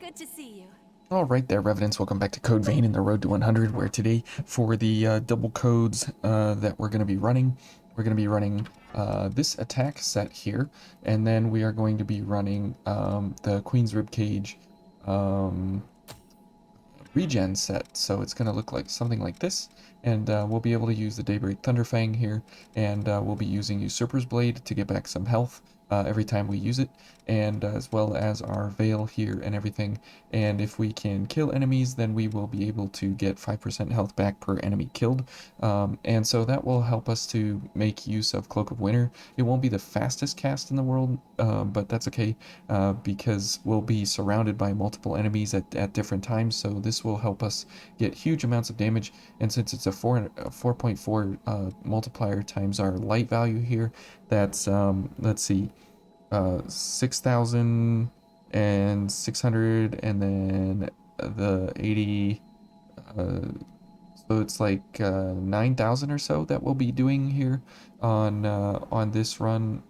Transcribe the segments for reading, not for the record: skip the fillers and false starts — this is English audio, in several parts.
Good to see you. Alright there, Revenants, welcome back to Code Vein in the Road to 100, where today, for the double codes that we're going to be running, this attack set here, and then we are going to be running the Queen's Ribcage regen set. So it's going to look like something like this, and we'll be able to use the Daybreak Thunderfang here, and we'll be using Usurper's Blade to get back some health every time we use it, and as well as our Veil here and everything. And if we can kill enemies, then we will be able to get 5% health back per enemy killed, and so that will help us to make use of Cloak of Winter. It won't be the fastest cast in the world, but that's okay, because we'll be surrounded by multiple enemies at different times, so this will help us get huge amounts of damage. And since it's a 4.4 multiplier times our light value here, that's let's see, 6,600, and then the 80, so it's like 9,000 or so that we'll be doing here on this run,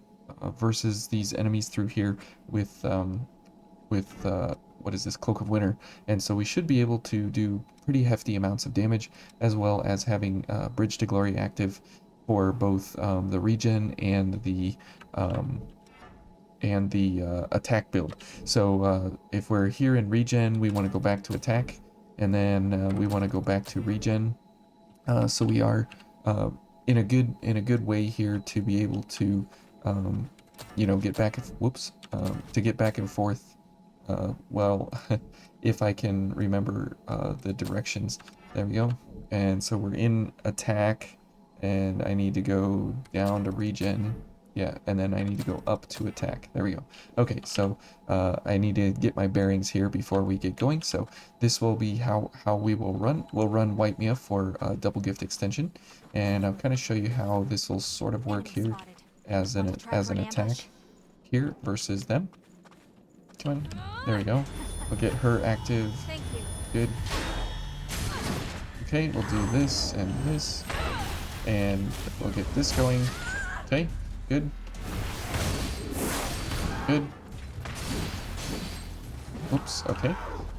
versus these enemies through here with what is this, Cloak of Winter. And so we should be able to do pretty hefty amounts of damage, as well as having Bridge to Glory active for both the regen and the attack build. So if we're here in regen, we want to go back to attack, and then we want to go back to regen. So we are in a good way here to be able to get back to get back and forth. Well, if I can remember the directions. There we go. And so we're in attack, and I need to go down to regen. Yeah, and then I need to go up to attack. There we go. Okay, so I need to get my bearings here before we get going. So this will be how we will run. We'll run Wipe Me Up for double gift extension, and I'll kind of show you how this will sort of work here as an attack here versus them. Come on. There we go. We'll get her active. Good. Okay, we'll do this, and we'll get this going. Okay, good. Good. Oops, okay.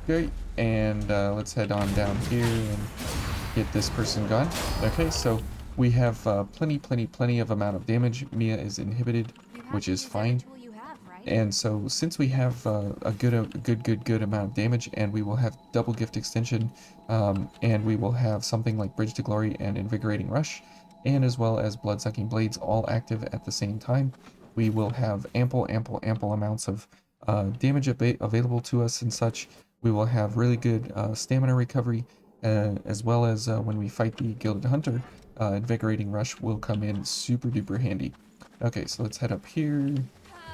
Great. And let's head on down here and get this person gone. Okay, so we have plenty of amount of damage. Mia is inhibited, which is fine. And so since we have a good amount of damage, and we will have double gift extension, and we will have something like Bridge to Glory and Invigorating Rush, and as well as Blood-Sucking Blades all active at the same time, we will have ample amounts of damage available to us and such. We will have really good stamina recovery, as well as when we fight the Gilded Hunter, Invigorating Rush will come in super duper handy. Okay, so let's head up here.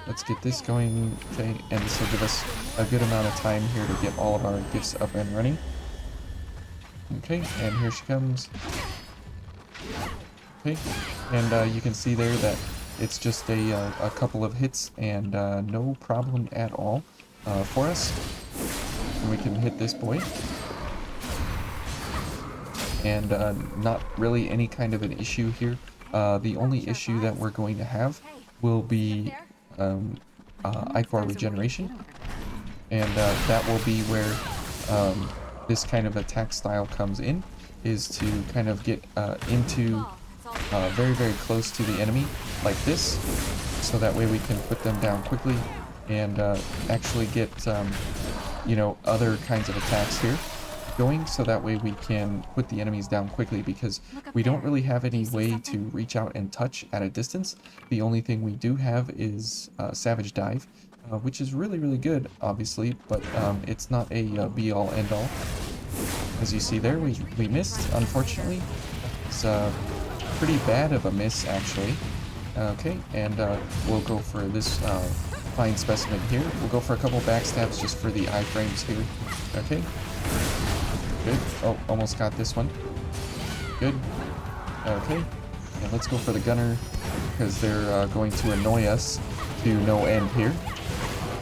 Let's get this going, okay, and this will give us a good amount of time here to get all of our gifts up and running. Okay, and here she comes. Okay, and you can see there that it's just a couple of hits, and no problem at all for us. And we can hit this boy. And not really any kind of an issue here. The only issue that we're going to have will be Ichor regeneration, and that will be where this kind of attack style comes in, is to kind of get into very close to the enemy like this, so that way we can put them down quickly and actually get other kinds of attacks here going, so that way we can put the enemies down quickly, because we don't really have any way to reach out and touch at a distance. The only thing we do have is Savage Dive, which is really good, obviously, but it's not a be-all end-all. As you see there, we missed, unfortunately. It's pretty bad of a miss, actually. Okay, and we'll go for this fine specimen here. We'll go for a couple backstabs just for the iframes here. Okay. Good. Oh, almost got this one. Good. Okay. And let's go for the gunner, because they're going to annoy us to no end here.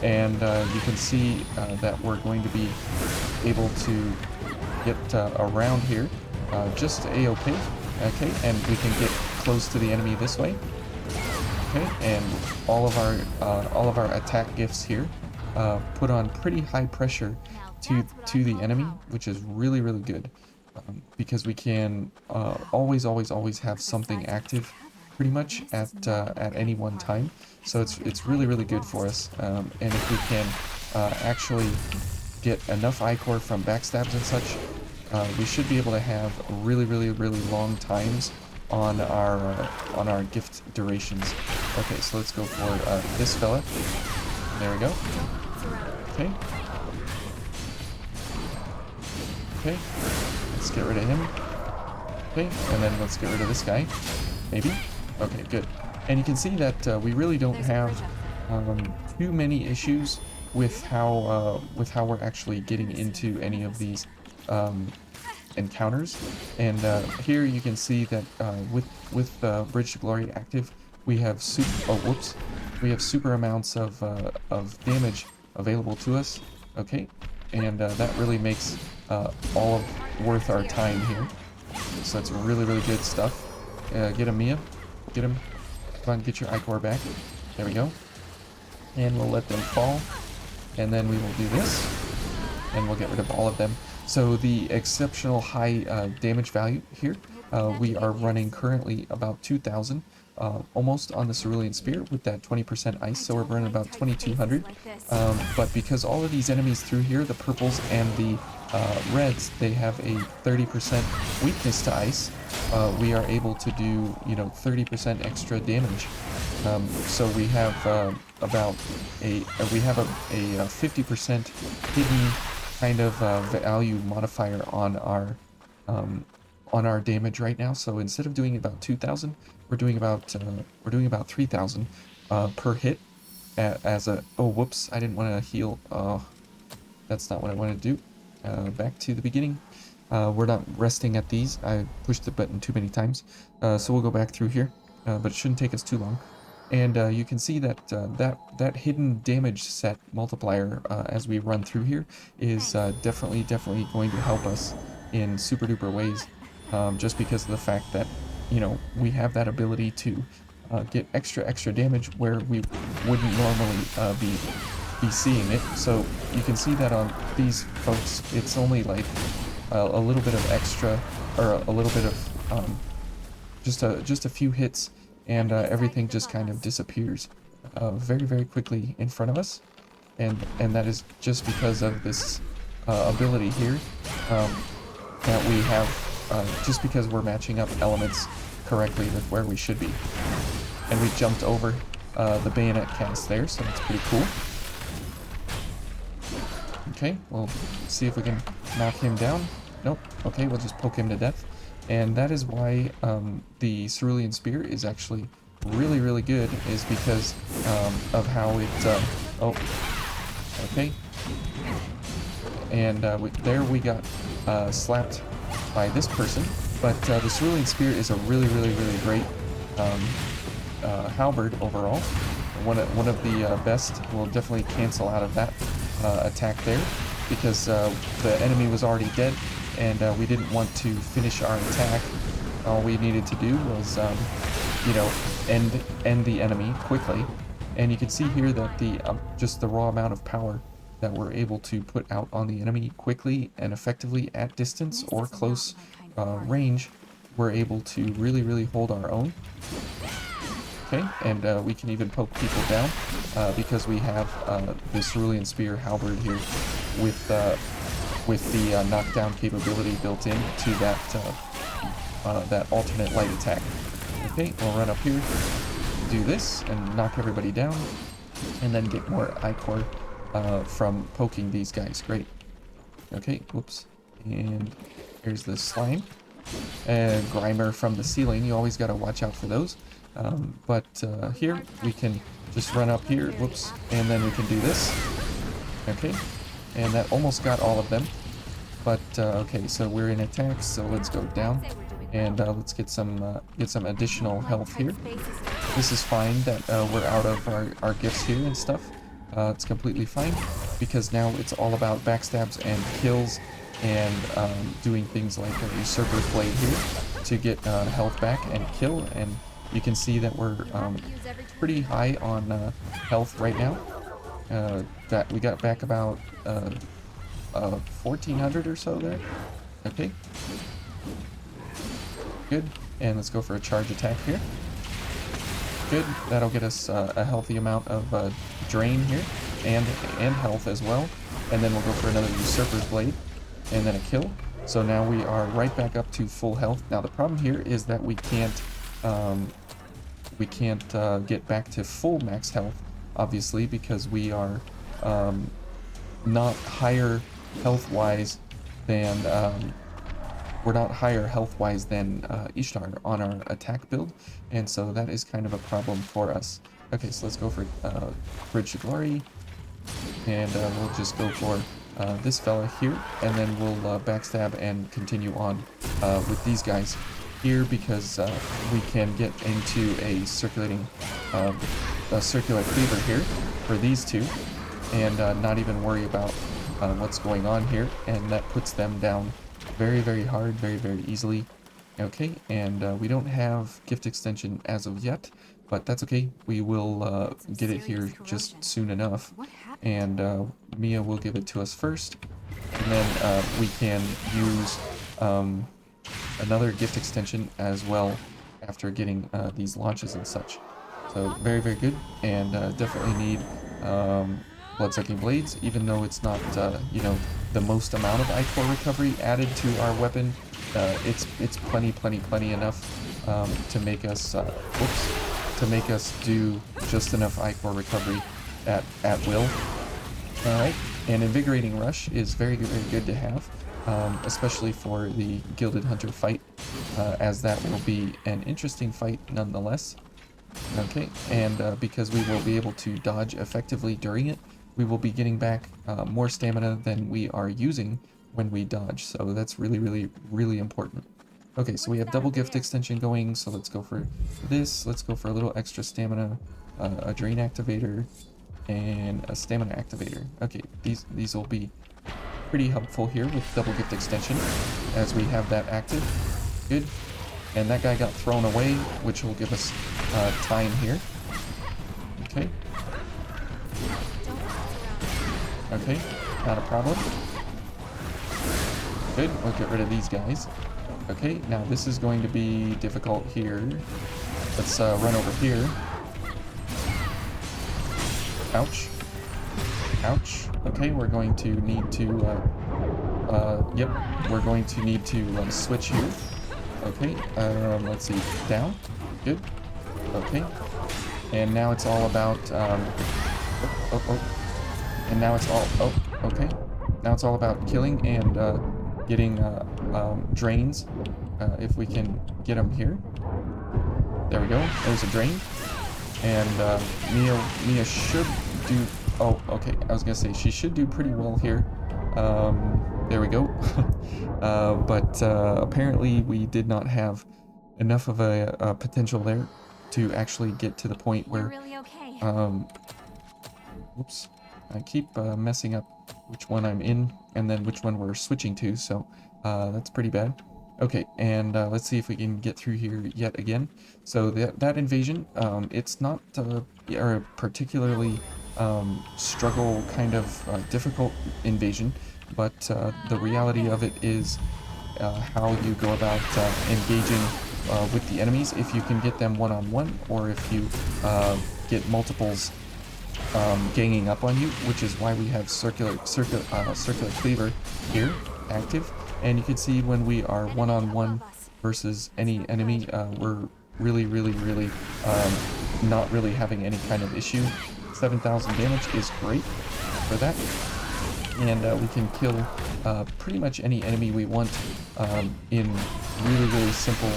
And you can see that we're going to be able to get around here just a-okay. Okay, and we can get close to the enemy this way. Okay, and all of our attack gifts here put on pretty high pressure to the enemy, which is really, really good. Because we can always have something active pretty much at any one time. So it's really, really good for us. And if we can actually get enough ichor from backstabs and such, we should be able to have really, really, really long times on our gift durations. Okay, so let's go for this fella. There we go. Okay. Okay. Let's get rid of him. Okay, and then let's get rid of this guy. Maybe. Okay, good. And you can see that we really don't have too many issues with how we're actually getting into any of these encounters. And here you can see that with Bridge to Glory active, we have we have super amounts of damage available to us. Okay, and that really makes all of worth our time here. So that's really, really good stuff. Get him, Mia. Get him. Come on, get your ichor back. There we go. And we'll let them fall. And then we will do this. And we'll get rid of all of them. So the exceptional high damage value here, we are running currently about 2,000. Almost on the Cerulean Spear with that 20% ice, so we're running about 2,200. But because all of these enemies through here, the purples and the reds, they have a 30% weakness to ice, we are able to do, 30% extra damage. So we have about a 50% hidden kind of value modifier on our damage right now. So instead of doing about 2,000, we're doing about 3,000 per hit as a. Oh, whoops! I didn't want to heal. That's not what I wanted to do. Back to the beginning. We're not resting at these. I pushed the button too many times. So we'll go back through here, but it shouldn't take us too long. And you can see that that hidden damage set multiplier as we run through here is definitely going to help us in super duper ways. Just because of the fact that we have that ability to get extra damage where we wouldn't normally be seeing it. So you can see that on these folks, it's only like a little bit of extra, or a little bit of just a few hits, and everything just kind of disappears very quickly in front of us, and that is just because of this ability here that we have. Just because we're matching up elements correctly with where we should be. And we jumped over the bayonet cast there, so that's pretty cool. Okay, we'll see if we can knock him down. Nope. Okay, we'll just poke him to death. And that is why the Cerulean Spear is actually really good, is because of how it... oh, okay. And there we got slapped by this person, but the Cerulean Spear is a really great halberd overall. One of the best. Will definitely cancel out of that attack there, because the enemy was already dead, and we didn't want to finish our attack. All we needed to do was, end the enemy quickly. And you can see here that the just the raw amount of power that we're able to put out on the enemy quickly and effectively at distance or close range, we're able to really hold our own. Okay, and we can even poke people down because we have the Cerulean Spear halberd here with the knockdown capability built in to that alternate light attack. Okay, we'll run up here, do this, and knock everybody down, and then get more ichor from poking these guys. Great. Okay, whoops. And here's the slime. And Grimer from the ceiling. You always got to watch out for those. But here, we can just run up here. Whoops. And then we can do this. Okay. And that almost got all of them. But, okay, so we're in attacks, so let's go down. And let's get some additional health here. This is fine that we're out of our gifts here and stuff. It's completely fine, because now it's all about backstabs and kills, and doing things like a Usurper Blade here to get health back and kill. And you can see that we're pretty high on health right now. That we got back about 1400 or so there. Okay. Good. And let's go for a charge attack here. Good. That'll get us a healthy amount of drain here, and health as well. And then we'll go for another Usurper's Blade, and then a kill. So now we are right back up to full health. Now the problem here is that we can't get back to full max health, obviously, because we are not higher health-wise than we're not higher health-wise than Ishtar on our attack build, and so that is kind of a problem for us. Okay, so let's go for Bridge to Glory, and we'll just go for this fella here, and then we'll backstab and continue on with these guys here, because we can get into a circular cleaver here for these two, and not even worry about what's going on here, and that puts them down very, very hard, very, very easily. Okay, and we don't have gift extension as of yet, but that's okay. We will get it here just soon enough, and Mia will give it to us first, and then we can use another gift extension as well after getting these launches and such. So very, very good, and definitely need Bloodsucking Blades, even though it's not, you know, the most amount of iCore recovery added to our weapon. It's plenty enough to make us to make us do just enough iCore recovery at will. All right, and Invigorating Rush is very good to have, especially for the Gilded Hunter fight, as that will be an interesting fight nonetheless. Okay, and because we will be able to dodge effectively during it, we will be getting back more stamina than we are using when we dodge, so that's really important. Okay, so we have double gift extension going, so let's go for this. Let's go for a little extra stamina, a drain activator, and a stamina activator. Okay, these will be pretty helpful here with double gift extension, as we have that active. Good. And that guy got thrown away, which will give us time here. Okay. Okay, not a problem. Good, we'll get rid of these guys. Okay, now this is going to be difficult here. Let's run over here. Ouch. Ouch. Okay, we're going to need to, yep, we're going to need to switch here. Okay, let's see, down, good, okay, and now it's all about, and now it's all, okay, now it's all about killing and getting drains, if we can get them here. There we go, there's a drain, and Mia should do, oh, okay, I was gonna say, she should do pretty well here. There we go. But apparently we did not have enough of a potential there to actually get to the point where, really okay. Oops, I keep messing up which one I'm in and then which one we're switching to, so that's pretty bad. Okay, and let's see if we can get through here yet again. So that invasion, it's not a particularly struggle kind of difficult invasion, but the reality of it is how you go about engaging with the enemies. If you can get them one-on-one, or if you get multiples ganging up on you, which is why we have circular cleaver here active. And you can see when we are one-on-one versus any enemy, we're really not really having any kind of issue. 7,000 damage is great for that. And we can kill pretty much any enemy we want in really simple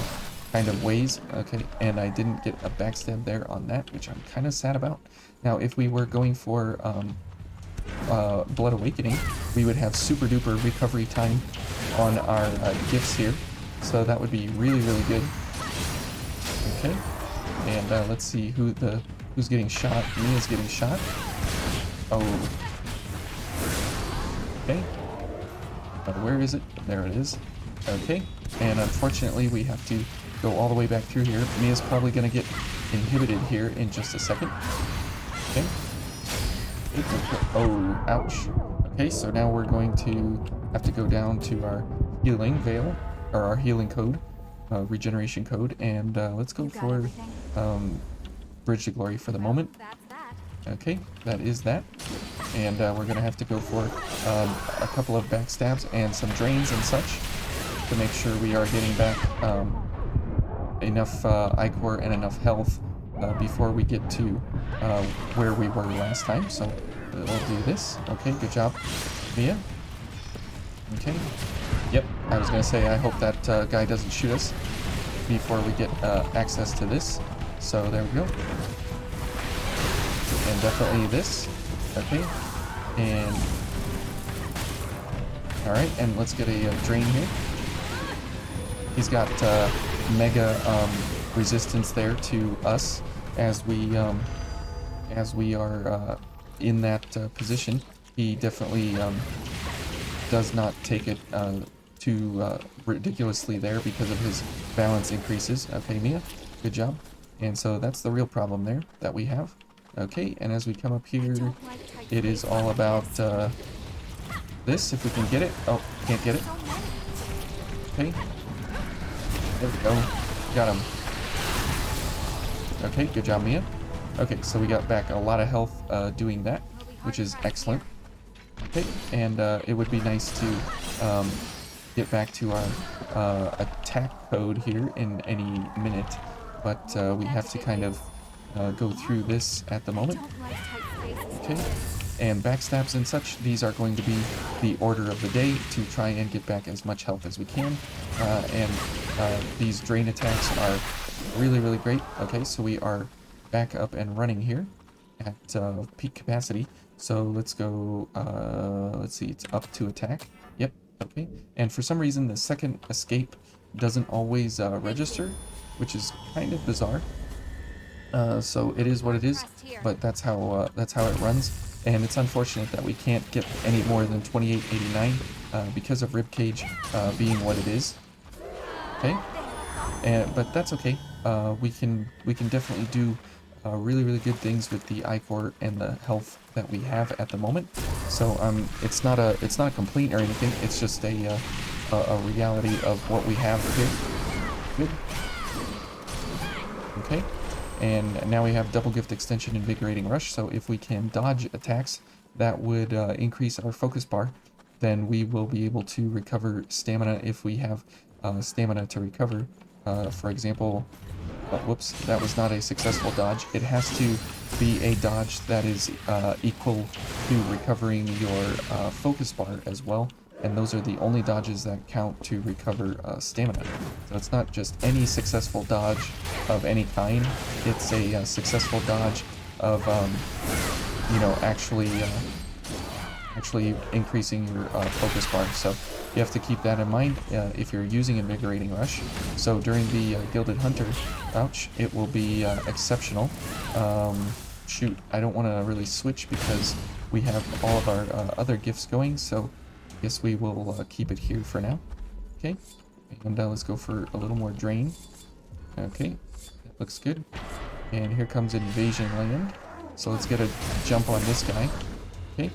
kind of ways. Okay, and I didn't get a backstab there on that, which I'm kind of sad about. Now, if we were going for Blood Awakening, we would have super duper recovery time on our gifts here, so that would be really good. Okay, and let's see who's getting shot. Mia's getting shot. Oh. Okay. Where is it? There it is. Okay. And unfortunately, we have to go all the way back through here. Mia's probably going to get inhibited here in just a second. Okay. Oh, ouch. Okay, so now we're going to have to go down to our healing veil, or our healing code, regeneration code, and let's go for Bridge to Glory for the moment. Okay, that is that. And we're gonna have to go for a couple of backstabs and some drains and such to make sure we are getting back enough Ichor and enough health before we get to where we were last time. So we'll do this. Okay, good job, Mia. Okay. Yep, I was gonna say I hope that guy doesn't shoot us before we get access to this. So there we go. And definitely this. Okay. And alright, and let's get a drain here. He's got mega resistance there to us as we are in that position. He definitely does not take it too ridiculously there because of his balance increases. Okay, Mia, good job. And so that's the real problem there that we have. Okay, and as we come up here, it is all about this, if we can get it. Oh, can't get it. Okay. There we go. Got him. Okay, good job, Mia. Okay, so we got back a lot of health doing that, which is excellent. Okay, and it would be nice to get back to our attack code here in any minute, but we have to kind of go through this at the moment. Okay, and backstabs and such, these are going to be the order of the day to try and get back as much health as we can. And these drain attacks are really, really great. Okay, so we are back up and running here at peak capacity. So let's go, let's see, it's up to attack. Yep, okay. And for some reason, the second escape doesn't always register, which is kind of bizarre. So it is what it is, but that's how it runs. And it's unfortunate that we can't get any more than 2889 because of ribcage being what it is. Okay, but that's okay. We can definitely do really, really good things with the Ichor and the health that we have at the moment. So it's not a complaint or anything. It's just a reality of what we have here. Good. Okay. And now we have double gift extension, Invigorating Rush, so if we can dodge attacks that would increase our focus bar, then we will be able to recover stamina if we have stamina to recover. For example, whoops, that was not a successful dodge. It has to be a dodge that is equal to recovering your focus bar as well. And those are the only dodges that count to recover stamina. So it's not just any successful dodge of any kind. It's a successful dodge of, you know, actually increasing your focus bar. So you have to keep that in mind if you're using Invigorating Rush. So during the Gilded Hunter, ouch, it will be exceptional. Shoot, I don't want to really switch because we have all of our other gifts going. So guess we will keep it here for now. Okay, and let's go for a little more drain. Okay, that looks good. And here comes Invasion Land. So let's get a jump on this guy. Okay.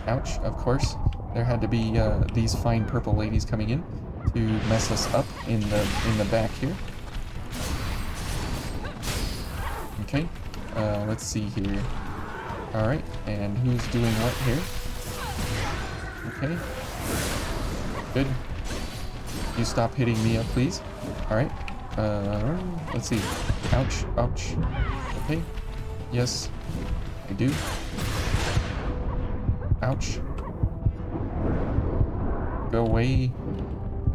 Ouch, of course. There had to be these fine purple ladies coming in to mess us up in the back here. Okay, let's see here. Alright, and who's doing what here? Okay. Good. You stop hitting me up, please. Alright. Let's see. Ouch. Ouch. Okay. Yes. I do. Ouch. Go away.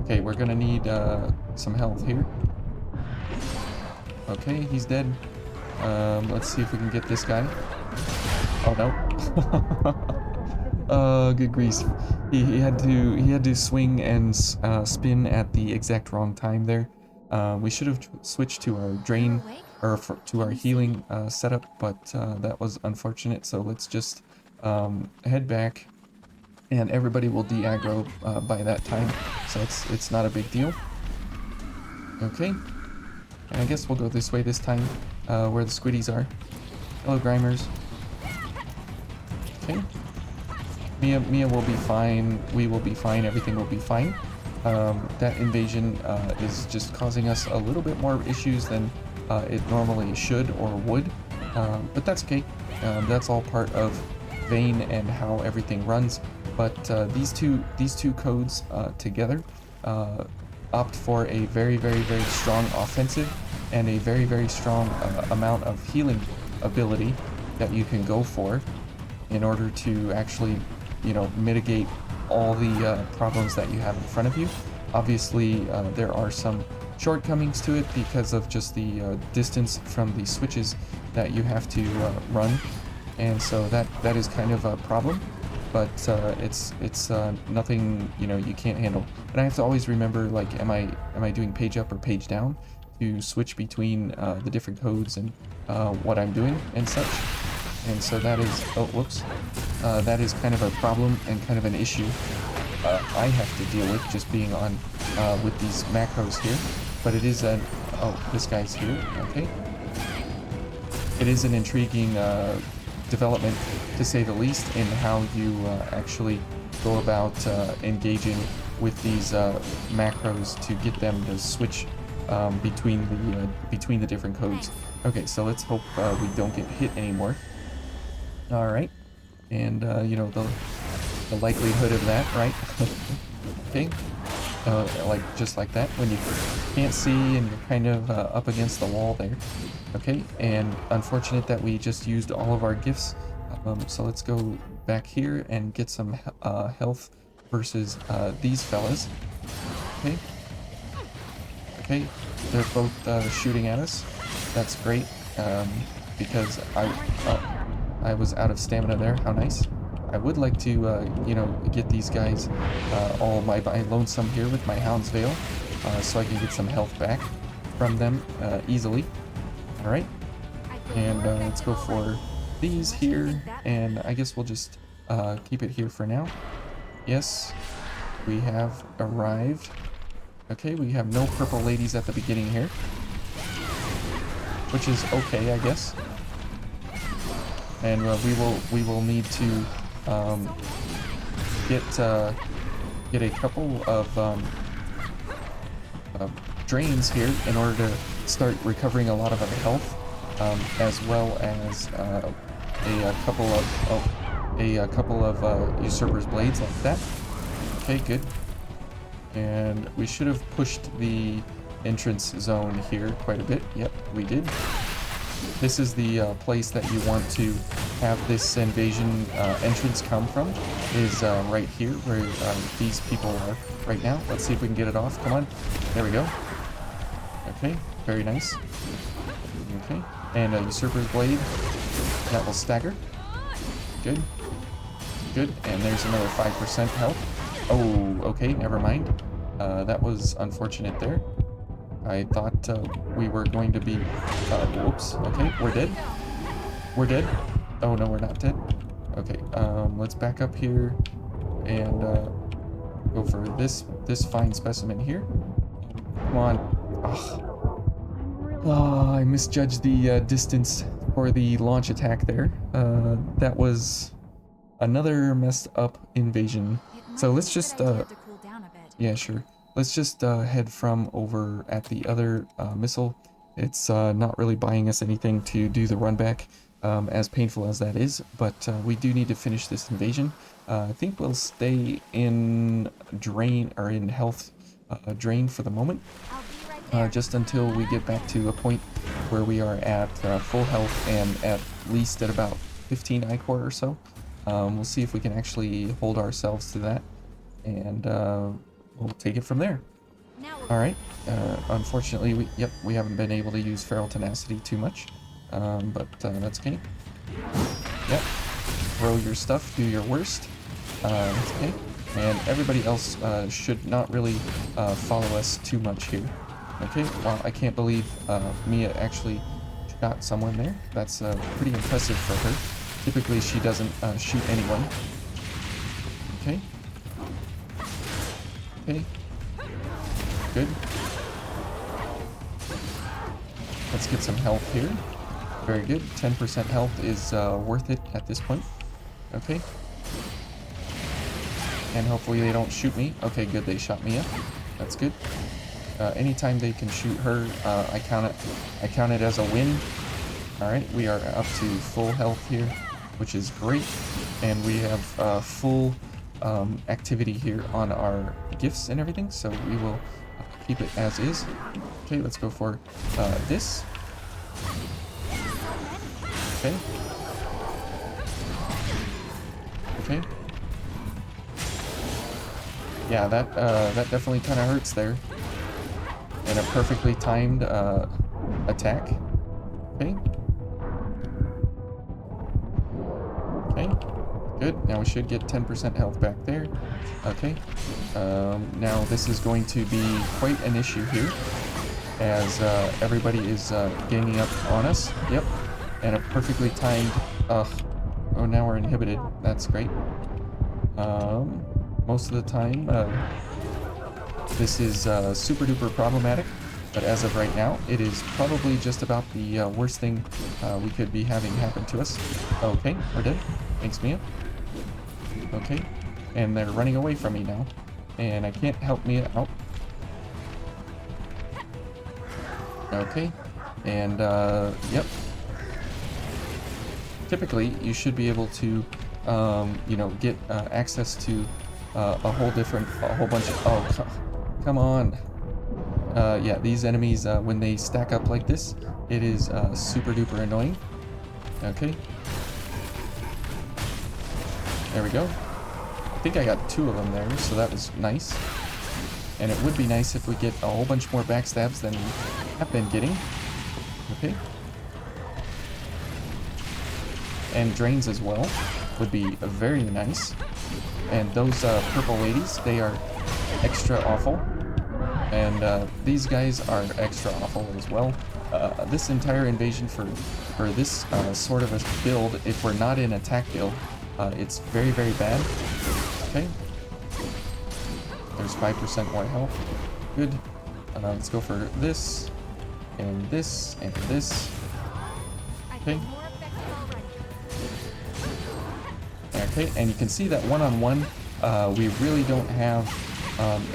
Okay, we're gonna need some health here. Okay, he's dead. Let's see if we can get this guy. Oh no. Good grief. He had to swing and spin at the exact wrong time there. We should have switched to our drain or to our healing setup, but that was unfortunate. So let's just head back, and everybody will de-aggro by that time. So it's not a big deal. Okay, and I guess we'll go this way this time, where the squiddies are. Hello, Grimers. Okay. Mia will be fine. We will be fine. Everything will be fine. That invasion is just causing us a little bit more issues than it normally should or would. But that's okay. That's all part of Vayne and how everything runs. But these two codes together opt for a very, very, very strong offensive and a very, very strong amount of healing ability that you can go for in order to actually, you know, mitigate all the problems that you have in front of you. Obviously, there are some shortcomings to it because of just the distance from the switches that you have to run, and so that is kind of a problem. But it's nothing, you know, you can't handle. And I have to always remember, like, am I doing page up or page down to switch between the different codes and what I'm doing and such. And so that is, oh, whoops, that is kind of a problem and kind of an issue I have to deal with, just being on with these macros here. But it is an, oh, this guy's here, okay. It is an intriguing development, to say the least, in how you actually go about engaging with these macros to get them to switch between the different codes. Okay, so let's hope we don't get hit anymore. All right, and you know, the likelihood of that, right? Okay, like just like that, when you can't see and you're kind of up against the wall there. Okay, and unfortunate that we just used all of our gifts. So let's go back here and get some health versus these fellas. Okay. Okay, they're both shooting at us. That's great, because I was out of stamina there. How nice. I would like to, you know, get these guys all by lonesome here with my Hound's Veil, so I can get some health back from them easily. All right, and let's go for these here, and I guess we'll just keep it here for now. Yes, we have arrived. Okay, we have no purple ladies at the beginning here, which is okay, I guess. And we will need to get a couple of drains here in order to start recovering a lot of our health, as well as a couple of Usurper's Blades like that. Okay, good. And we should have pushed the entrance zone here quite a bit. Yep, we did. This is the place that you want to have this invasion entrance come from, is right here where these people are right now. Let's see if we can get it off. Come on. There we go. Okay, very nice. Okay, and a Usurper's Blade. That will stagger. Good. Good, and there's another 5% health. Oh, okay, never mind. That was unfortunate there. I thought we were going to be... whoops. Okay, we're dead. We're dead. Oh, no, we're not dead. Okay, let's back up here and go for this fine specimen here. Come on. Ugh. Oh, I misjudged the distance for the launch attack there. That was another messed up invasion. So let's just, yeah, sure. Let's just head from over at the other missile. It's not really buying us anything to do the run back, as painful as that is, but we do need to finish this invasion. I think we'll stay in drain, or in health drain for the moment, just until we get back to a point where we are at full health and at least at about 15 ichor or so. We'll see if we can actually hold ourselves to that, and we'll take it from there. Alright, unfortunately, we haven't been able to use Feral Tenacity too much, but that's okay. Yep, throw your stuff, do your worst. That's okay. And everybody else should not really follow us too much here. Okay, wow, I can't believe Mia actually shot someone there. That's pretty impressive for her. Typically, she doesn't shoot anyone. Okay. Okay. Good. Let's get some health here. Very good. 10% health is worth it at this point. Okay. And hopefully they don't shoot me. Okay, good, they shot me up. That's good. Anytime they can shoot her, I count it as a win. Alright, we are up to full health here, which is great. And we have full activity here on our gifts and everything, so we will keep it as is. Okay, let's go for this. Okay. Okay. Yeah, that definitely kind of hurts there. And a perfectly timed attack. Okay. Okay. Good. Now we should get 10% health back there. Okay. Now this is going to be quite an issue here, as everybody is ganging up on us. Yep. And a perfectly timed. Oh, now we're inhibited. That's great. Most of the time, this is super duper problematic, but as of right now, it is probably just about the worst thing we could be having happen to us. Okay, we're dead. Thanks, Mia. Okay, and they're running away from me now, and I can't help Mia out. Okay, and yep. Typically, you should be able to, you know, get access to a whole bunch of, oh, come on. Yeah, these enemies, when they stack up like this, it is super duper annoying. Okay. There we go. I think I got 2 of them there, so that was nice. And it would be nice if we get a whole bunch more backstabs than we have been getting. Okay. And drains as well would be very nice. And those purple ladies, they are extra awful. And these guys are extra awful as well. This entire invasion for this sort of a build, if we're not in attack build, it's very, very bad. Okay. There's 5% more health. Good. Let's go for this, and this, and this. Okay. Okay, and you can see that one-on-one, we really don't have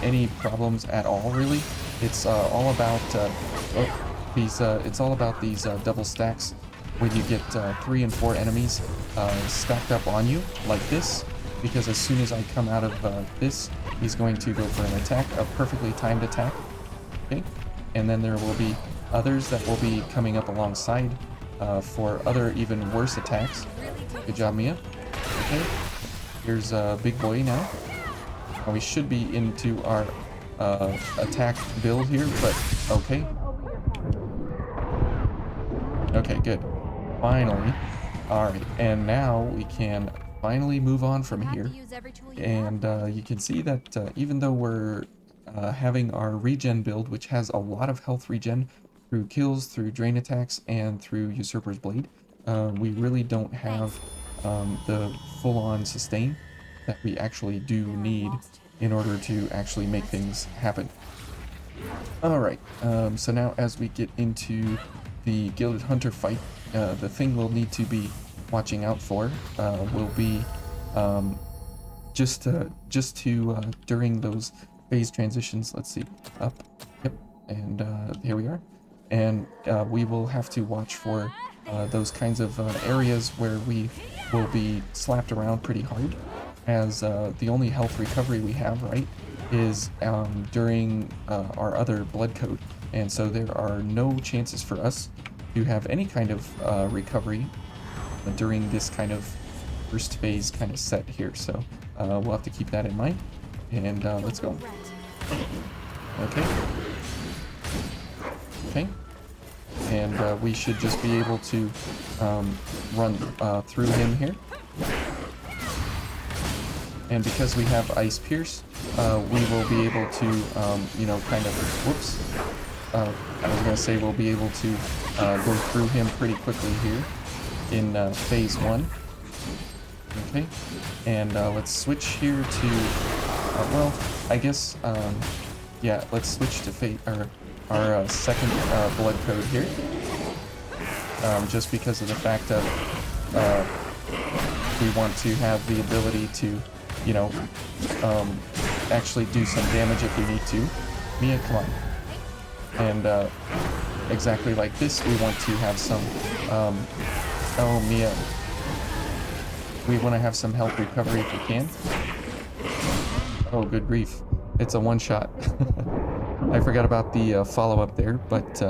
any problems at all, really. It's all about it's all about these double stacks when you get 3 and 4 enemies stacked up on you like this, because as soon as I come out of this, he's going to go for an attack, a perfectly timed attack. Okay, and then there will be others that will be coming up alongside for other even worse attacks. Good job, Mia. Okay, here's a big boy now. And we should be into our attack build here, but okay. Okay, good. Finally. Alright, and now we can finally move on from here. And you can see that even though we're having our regen build, which has a lot of health regen through kills, through drain attacks, and through Usurper's Blade, we really don't have the full-on sustain that we actually do need in order to actually make things happen. Alright, so now as we get into the Gilded Hunter fight, the thing we'll need to be watching out for will be just to during those phase transitions. Let's see, up, yep, and here we are. And we will have to watch for those kinds of areas where we will be slapped around pretty hard, as the only health recovery we have, right, is during our other blood code, and so there are no chances for us to have any kind of recovery during this kind of first phase kind of set here, so we'll have to keep that in mind. And let's go. Okay. Okay. And we should just be able to run through him here. And because we have Ice Pierce, we will be able to, you know, kind of, whoops, I was going to say we'll be able to go through him pretty quickly here in phase 1. Okay, and let's switch here to, well, I guess, yeah, let's switch to our second blood code here, just because of the fact of we want to have the ability to, you know, actually do some damage if we need to. Mia, come on. And exactly like this, we want to have some, oh Mia, we want to have some health recovery if we can. Oh, good grief. It's a one-shot. I forgot about the follow-up there, but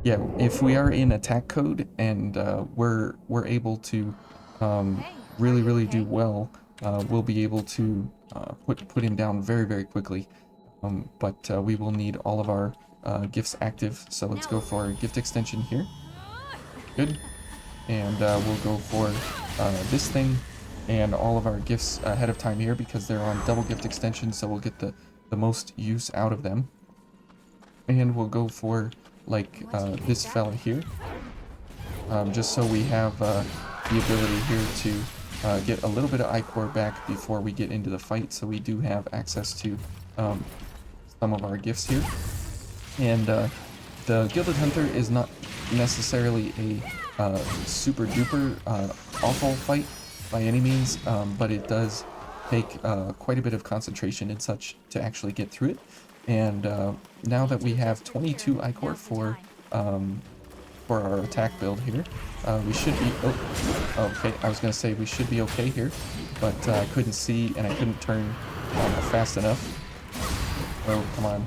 yeah, if we are in attack code and we're able to really do well, we'll be able to put him down very quickly. But we will need all of our gifts active, so let's go for gift extension here. Good. And we'll go for this thing and all of our gifts ahead of time here because they're on double gift extension, so we'll get the most use out of them. And we'll go for like this fella here, just so we have the ability here to get a little bit of Ichor back before we get into the fight, so we do have access to some of our gifts here. And the Gilded Hunter is not necessarily a super duper awful fight by any means, but it does take quite a bit of concentration and such to actually get through it. And now that we have 22 Ichor for our attack build here, we should be... Oh, okay, I was going to say we should be okay here, but I couldn't see and I couldn't turn fast enough. Oh, come on.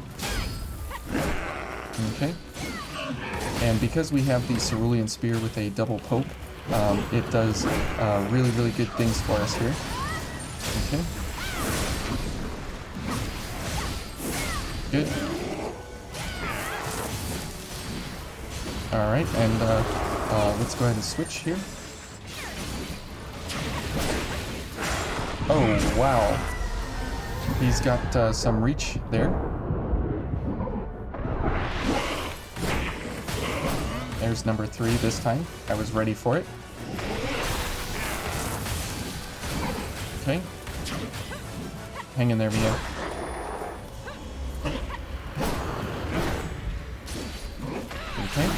Okay. And because we have the Cerulean Spear with a double poke, it does really good things for us here. Okay. Good. Alright, and let's go ahead and switch here. Oh, wow. He's got some reach there. There's number 3 this time. I was ready for it. Okay. Hang in there, Mia. Okay.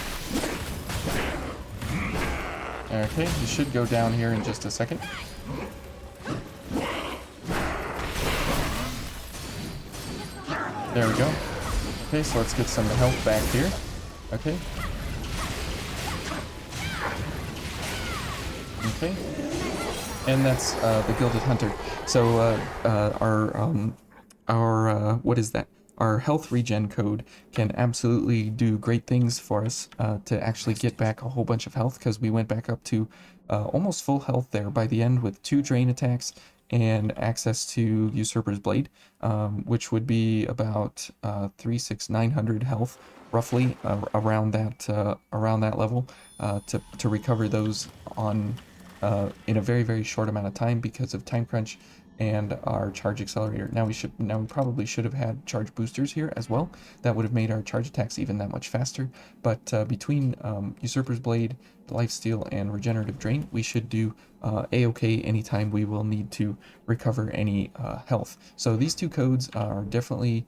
Okay, you should go down here in just a second. There we go. Okay, so let's get some health back here. Okay. Okay. And that's the Gilded Hunter. So our what is that? Our health regen code can absolutely do great things for us to actually get back a whole bunch of health, because we went back up to almost full health there by the end with 2 drain attacks and access to Usurper's Blade, which would be about 900 health roughly around that level to recover those on in a very short amount of time because of time crunch and our charge accelerator. Now we probably should have had charge boosters here as well. That would have made our charge attacks even that much faster. But between Usurper's Blade, Lifesteal, and Regenerative Drain, we should do a-okay anytime we will need to recover any health. So these 2 codes are definitely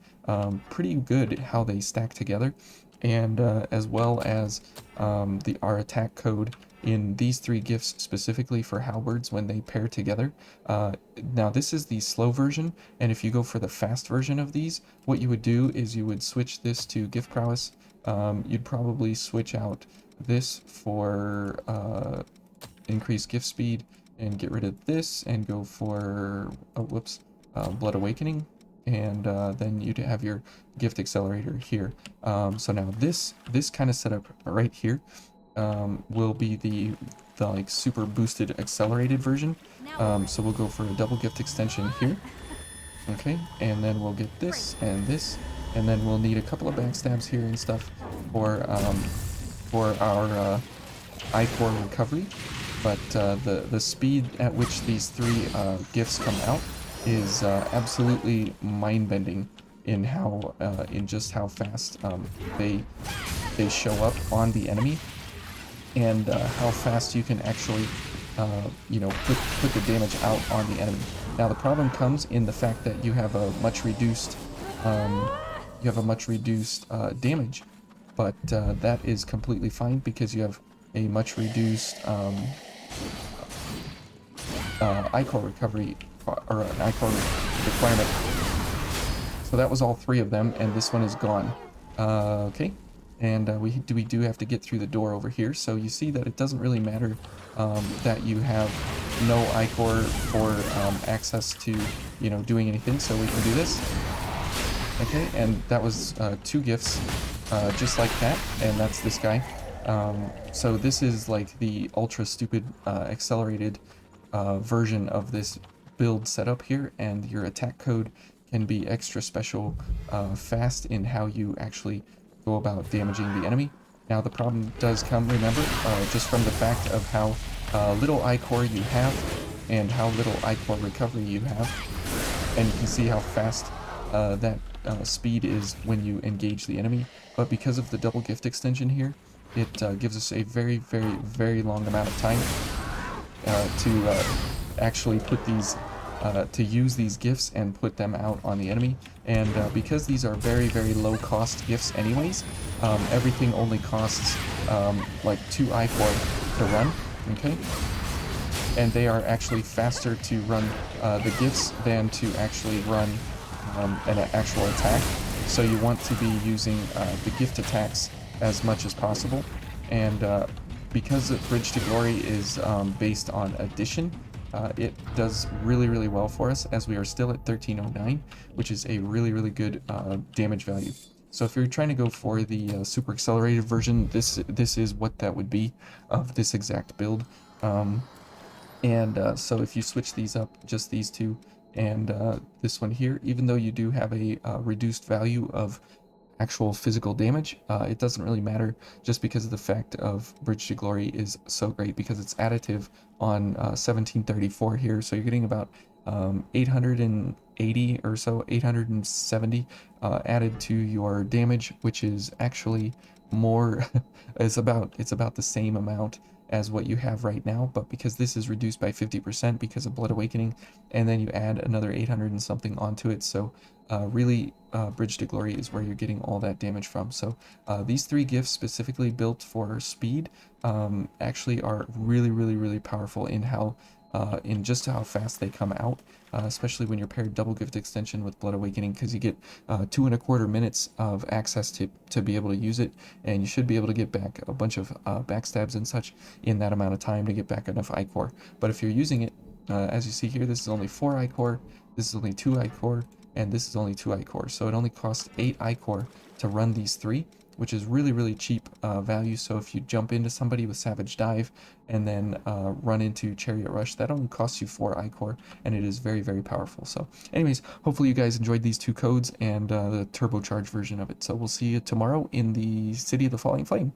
pretty good at how they stack together, and as well as our attack code in these 3 gifts specifically for halberds when they pair together. Now this is the slow version, and if you go for the fast version of these, what you would do is you would switch this to gift prowess. You'd probably switch out this for increased gift speed and get rid of this and go for Blood Awakening, and then you'd have your gift accelerator here. So now this kind of setup right here will be the like super boosted accelerated version. So we'll go for a double gift extension here. Okay, and then we'll get this, and then we'll need a couple of backstabs here and stuff for our Ichor recovery. But the speed at which these 3 gifts come out is absolutely mind-bending in how in just how fast they show up on the enemy, and how fast you can actually put the damage out on the enemy. Now the problem comes in the fact that you have a much reduced damage, but that is completely fine because you have a much reduced Ichor recovery, or an Ichor requirement. So that was all 3 of them, and this one is gone. Okay, and we do have to get through the door over here. So you see that it doesn't really matter that you have no Ichor for access to, you know, doing anything. So we can do this. Okay, and that was 2 gifts, just like that, and that's this guy. So this is like the ultra stupid accelerated version of this build setup here, and your attack code can be extra special fast in how you actually go about damaging the enemy. Now the problem does come, remember, just from the fact of how little Ichor you have and how little Ichor recovery you have, and you can see how fast that speed is when you engage the enemy. But because of the double gift extension here, it gives us a very, very, very long amount of time to actually put these, to use these gifts and put them out on the enemy. And because these are very, very low cost gifts anyways, everything only costs like 2 Ichor to run, okay? And they are actually faster to run the gifts than to actually run an actual attack. So you want to be using the gift attacks as much as possible. And because Bridge to Glory is based on addition, it does really, really well for us, as we are still at 1309, which is a really, really good damage value. So if you're trying to go for the super accelerated version, this is what that would be of this exact build. So if you switch these up, just these two, and this one here, even though you do have a reduced value of actual physical damage, it doesn't really matter, just because of the fact of Bridge to Glory is so great, because it's additive on 1734 here, so you're getting about 880 or so, 870 added to your damage, which is actually more it's about the same amount as what you have right now, but because this is reduced by 50% because of Blood Awakening, and then you add another 800 and something onto it, so really Bridge to Glory is where you're getting all that damage from. So these 3 gifts specifically built for speed actually are really, really, really powerful in how in just how fast they come out, especially when you're paired double gift extension with Blood Awakening, because you get 2¼ minutes of access to be able to use it, and you should be able to get back a bunch of backstabs and such in that amount of time to get back enough Ichor. But if you're using it, as you see here, this is only 4 Ichor, this is only 2 Ichor, and this is only 2 Ichor, so it only costs 8 Ichor to run these 3, which is really, really cheap value. So if you jump into somebody with Savage Dive and then run into Chariot Rush, that only costs you 4 Ichor, and it is very, very powerful. So anyways, hopefully you guys enjoyed these 2 codes and the turbocharged version of it. So we'll see you tomorrow in the City of the Falling Flame.